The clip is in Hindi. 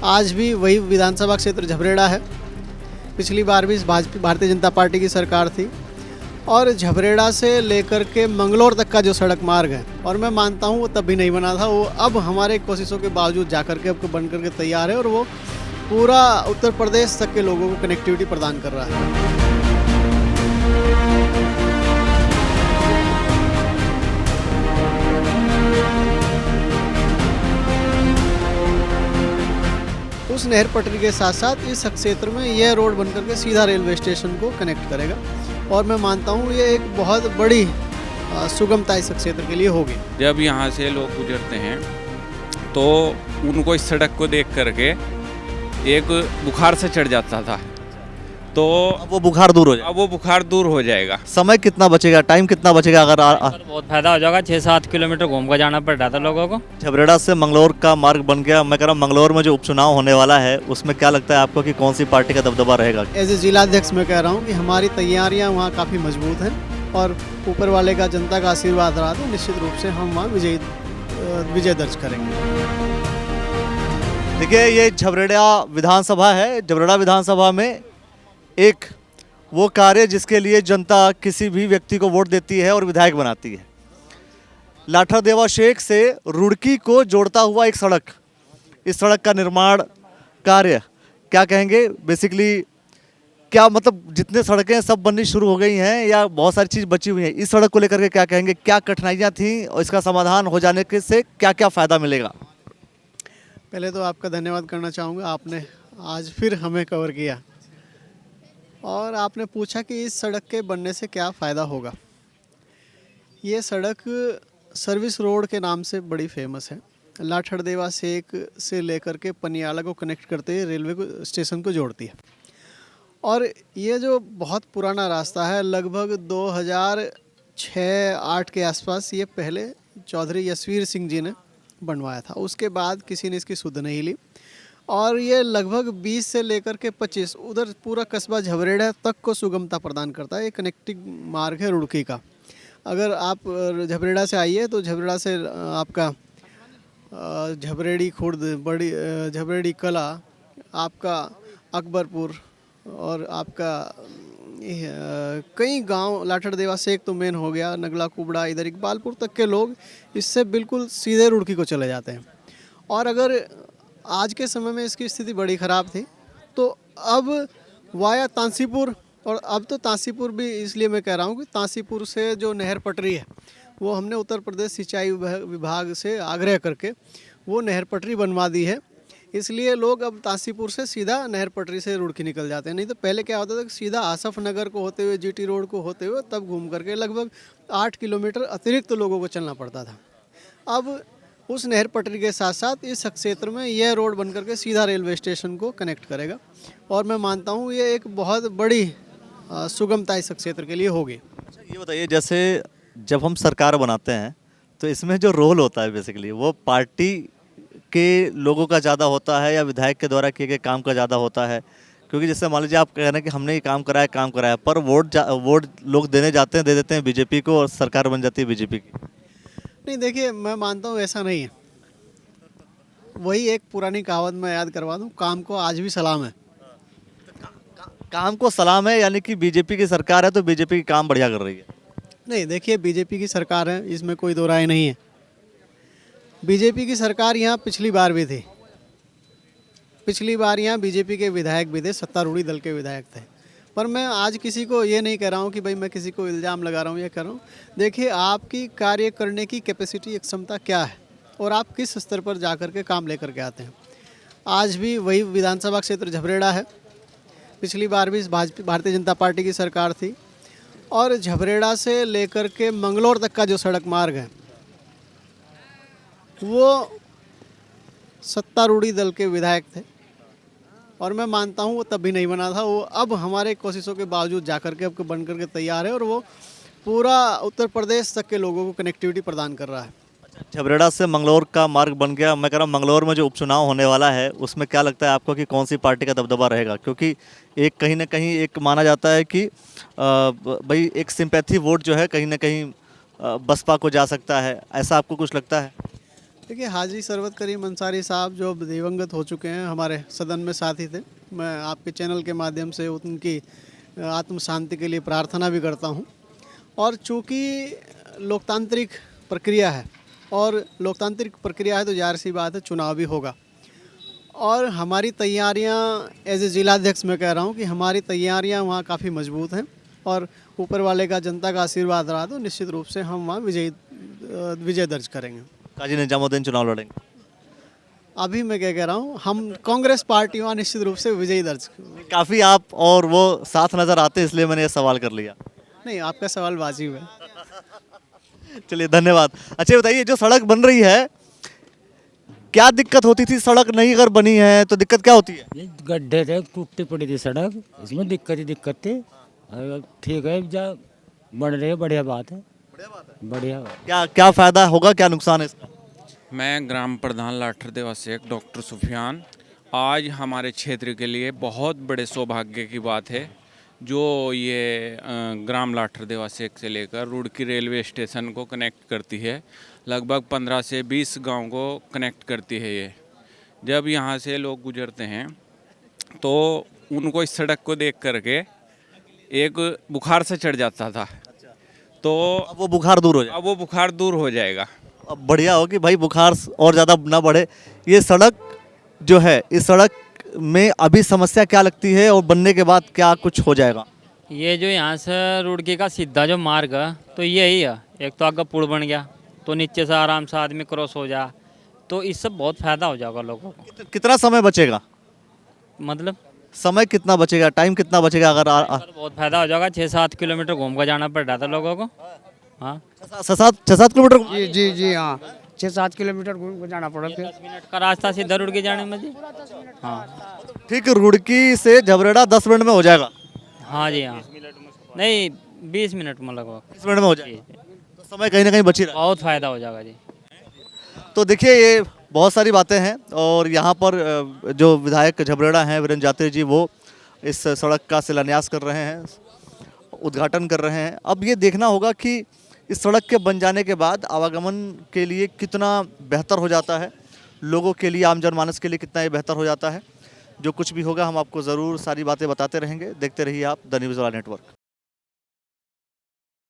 आज भी वही विधानसभा क्षेत्र झबरेड़ा है। पिछली बार भी भारतीय जनता पार्टी की सरकार थी और झबरेड़ा से लेकर के मंगलौर तक का जो सड़क मार्ग है, और मैं मानता हूँ वो तब भी नहीं बना था, वो अब हमारे कोशिशों के बावजूद जा करके अब बन करके तैयार है और वो पूरा उत्तर प्रदेश तक के लोगों को कनेक्टिविटी प्रदान कर रहा है। उस नहर पटरी के साथ साथ इस क्षेत्र में यह रोड बनकर के सीधा रेलवे स्टेशन को कनेक्ट करेगा और मैं मानता हूँ ये एक बहुत बड़ी सुगमता इस क्षेत्र के लिए होगी। जब यहाँ से लोग गुजरते हैं तो उनको इस सड़क को देख करके एक बुखार से चढ़ जाता था, तो अब वो बुखार दूर हो जाएगा। अब वो बुखार दूर हो जाएगा। समय कितना बचेगा, टाइम कितना बचेगा? अगर बहुत फायदा हो जाएगा। 6-7 किलोमीटर घूम कर जाना पड़ रहा था लोगों को। झबरेड़ा से मंगलौर का मार्ग बन गया। मैं कह रहा हूँ मंगलौर में जो उपचुनाव होने वाला है उसमें क्या लगता है आपको कि कौन सी पार्टी का दबदबा रहेगा? एज ए जिलाध्यक्ष मैं कह रहा हूँ कि हमारी तैयारियाँ वहाँ काफ़ी मजबूत हैं और ऊपर वाले का जनता का आशीर्वाद रहा तो निश्चित रूप से हम वहाँ विजय दर्ज करेंगे। देखिए, ये झबरेड़ा विधानसभा है। झबरेड़ा विधानसभा में एक वो कार्य जिसके लिए जनता किसी भी व्यक्ति को वोट देती है और विधायक बनाती है। लाठरदेवा शेख से रुड़की को जोड़ता हुआ एक सड़क, इस सड़क का निर्माण कार्य क्या कहेंगे? बेसिकली क्या मतलब जितने सड़कें सब बननी शुरू हो गई हैं या बहुत सारी चीज़ बची हुई हैं? इस सड़क को लेकर के क्या कहेंगे? क्या कठिनाइयाँ थीं और इसका समाधान हो जाने के से क्या क्या फ़ायदा मिलेगा? पहले तो आपका धन्यवाद करना चाहूँगा, आपने आज फिर हमें कवर किया और आपने पूछा कि इस सड़क के बनने से क्या फ़ायदा होगा। ये सड़क सर्विस रोड के नाम से बड़ी फेमस है। लाठरदेवा से लेकर के पनियाला को कनेक्ट करते हुए रेलवे को स्टेशन को जोड़ती है और ये जो बहुत पुराना रास्ता है, लगभग 2006-08 के आसपास ये पहले चौधरी यशवीर सिंह जी ने बनवाया था। उसके बाद किसी ने इसकी सुध नहीं ली और ये लगभग 20 से लेकर के 25 उधर पूरा कस्बा झबरेड़ा तक को सुगमता प्रदान करता है। ये कनेक्टिंग मार्ग है रुड़की का। अगर आप झबरेड़ा से आइए तो झबरेड़ा से आपका झबरेड़ी खुर्द, बड़ी झबरेड़ी कला, आपका अकबरपुर और आपका कई गांव, लाठरदेवा से एक तो मेन हो गया, नगला कुबड़ा, इधर इकबालपुर तक के लोग इससे बिल्कुल सीधे रुड़की को चले जाते हैं। और अगर आज के समय में इसकी स्थिति बड़ी ख़राब थी तो अब वाया तांसीपुर, और अब तो तांसीपुर भी इसलिए मैं कह रहा हूँ कि तांसीपुर से जो नहर पटरी है वो हमने उत्तर प्रदेश सिंचाई विभाग से आग्रह करके वो नहर पटरी बनवा दी है। इसलिए लोग अब तांसीपुर से सीधा नहर पटरी से रुड़की निकल जाते हैं। नहीं तो पहले क्या होता था कि सीधा आसफ नगर को होते हुए, जीटी रोड को होते हुए तब घूम करके लगभग 8 किलोमीटर अतिरिक्त लोगों को चलना पड़ता था। अब उस नहर पटरी के साथ साथ इस क्षेत्र में यह रोड बनकर के सीधा रेलवे स्टेशन को कनेक्ट करेगा और मैं मानता हूँ ये एक बहुत बड़ी सुगमता इस क्षेत्र के लिए होगी। ये बताइए, जैसे जब हम सरकार बनाते हैं तो इसमें जो रोल होता है बेसिकली वो पार्टी के लोगों का ज़्यादा होता है या विधायक के द्वारा किए गए काम का ज़्यादा होता है? क्योंकि जैसे मान लीजिए आप कह रहे हैं कि हमने ये काम कराया पर वोट लोग देने जाते हैं, दे देते हैं बीजेपी को और सरकार बन जाती है बीजेपी की। नहीं, देखिए, मैं मानता हूँ ऐसा नहीं है। वही एक पुरानी कहावत मैं याद करवा दूँ, काम को आज भी सलाम है। काम को सलाम है यानी कि बीजेपी की सरकार है तो बीजेपी की काम बढ़िया कर रही है? नहीं, देखिए, बीजेपी की सरकार है, इसमें कोई दो राय नहीं है। बीजेपी की सरकार यहाँ पिछली बार भी थी। पिछली बार यहाँ बीजेपी के विधायक भी थे, सत्तारूढ़ी दल के विधायक थे। पर मैं आज किसी को ये नहीं कह रहा हूँ कि भाई मैं किसी को इल्ज़ाम लगा रहा हूँ, ये कर रहा हूँ। देखिए, आपकी कार्य करने की कैपेसिटी, एक क्षमता क्या है और आप किस स्तर पर जा कर के काम लेकर के आते हैं। आज भी वही विधानसभा क्षेत्र झबरेड़ा है। पिछली बार भी भारतीय जनता पार्टी की सरकार थी और झबरेड़ा से लेकर के मंगलौर तक का जो सड़क मार्ग है वो सत्तारूढ़ी दल के विधायक थे और मैं मानता हूँ वो तब भी नहीं बना था, वो अब हमारे कोशिशों के बावजूद जा कर के अब बन करके तैयार है और वो पूरा उत्तर प्रदेश तक के लोगों को कनेक्टिविटी प्रदान कर रहा है। झबरेड़ा से मंगलौर का मार्ग बन गया। मैं कह रहा हूँ मंगलौर में जो उपचुनाव होने वाला है उसमें क्या लगता है आपको कि कौन सी पार्टी का दबदबा रहेगा? क्योंकि एक कहीं ना कहीं एक माना जाता है कि भाई एक सिंपैथी वोट जो है कहीं ना कहीं बसपा को जा सकता है, ऐसा आपको कुछ लगता है? देखिए, हाजी सरवत करीम अंसारी साहब जो अब दिवंगत हो चुके हैं, हमारे सदन में साथी थे। मैं आपके चैनल के माध्यम से उनकी आत्म शांति के लिए प्रार्थना भी करता हूं। और चूँकि लोकतांत्रिक प्रक्रिया है, और लोकतांत्रिक प्रक्रिया है तो ज़ाहिर सी बात है चुनाव भी होगा। और हमारी तैयारियां एज ए जिलाध्यक्ष मैं कह रहा हूं कि हमारी तैयारियां वहां काफ़ी मजबूत हैं, और ऊपर वाले का, जनता का आशीर्वाद रहा तो निश्चित रूप से हम वहां विजय दर्ज करेंगे। काजी निजामुद्दीन चुनाव लड़ेंगे। अभी मैं क्या कह रहा हूँ, हम कांग्रेस पार्टी वहाँ निश्चित रूप से विजयी दर्ज। काफ़ी आप और वो साथ नज़र आते हैं, इसलिए मैंने ये सवाल कर लिया। नहीं, आपका सवाल वाजिब है। चलिए, धन्यवाद। अच्छा बताइए, जो सड़क बन रही है, क्या दिक्कत होती थी? सड़क नहीं अगर बनी है तो दिक्कत क्या होती है? ये गड्ढे थे, टूटी पड़ी थी सड़क, इसमें दिक्कत थी। और ठीक है, जब बन रही है, बढ़िया बात है। बढ़िया बात। क्या क्या फ़ायदा होगा, क्या नुकसान है इसका? मैं ग्राम प्रधान लाठर देवा शेख डॉक्टर सुफियान, आज हमारे क्षेत्र के लिए बहुत बड़े सौभाग्य की बात है जो ये ग्राम लाठर देवा शेख से लेकर रुड़की रेलवे स्टेशन को कनेक्ट करती है। लगभग 15 से 20 गांव को कनेक्ट करती है ये। जब यहाँ से लोग गुजरते हैं तो उनको इस सड़क को देख करके एक बुखार से चढ़ जाता था, तो अब वो बुखार दूर हो जाए। अब वो बुखार दूर हो जाएगा। अब बढ़िया हो कि भाई बुखार और ज़्यादा ना बढ़े। ये सड़क जो है, इस सड़क में अभी समस्या क्या लगती है और बनने के बाद क्या कुछ हो जाएगा? ये जो यहाँ से रुड़की का सीधा जो मार्ग है तो यही है। एक तो आगे पुल बन गया तो नीचे से आराम से आदमी क्रॉस हो जा, तो इससे बहुत फ़ायदा हो जाएगा लोगों को। कितना समय बचेगा? मतलब समय कितना बचेगा, टाइम कितना बचेगा? अगर तो बहुत फ़ायदा हो जाएगा। 6-7 किलोमीटर घूम कर जाना पड़ रहा था लोगों को। हाँ, 6-7 किलोमीटर? जी हाँ, 6-7 किलोमीटर घूम के जाना पड़ा फिर। 10 मिनट का रास्ता सीधा रुड़की जाने में जी। हाँ ठीक, रुड़की से झबरेड़ा 10 मिनट में हो जाएगा। हाँ जी हाँ, नहीं 20 मिनट में लगभग। 20 मिनट में हो जाएगा, तो समय कहीं ना कहीं बची रहा। बहुत फ़ायदा हो जाएगा जी। तो देखिए, ये बहुत सारी बातें हैं, और यहाँ पर जो विधायक झबरेड़ा हैं वीरेंद्र जात्री जी, वो इस सड़क का शिलान्यास कर रहे हैं, उद्घाटन कर रहे हैं। अब ये देखना होगा कि इस सड़क के बन जाने के बाद आवागमन के लिए कितना बेहतर हो जाता है, लोगों के लिए, आम जनमानस के लिए कितना ये बेहतर हो जाता है। जो कुछ भी होगा हम आपको ज़रूर सारी बातें बताते रहेंगे। देखते रहिए आप द न्यूज़ वाला नेटवर्क।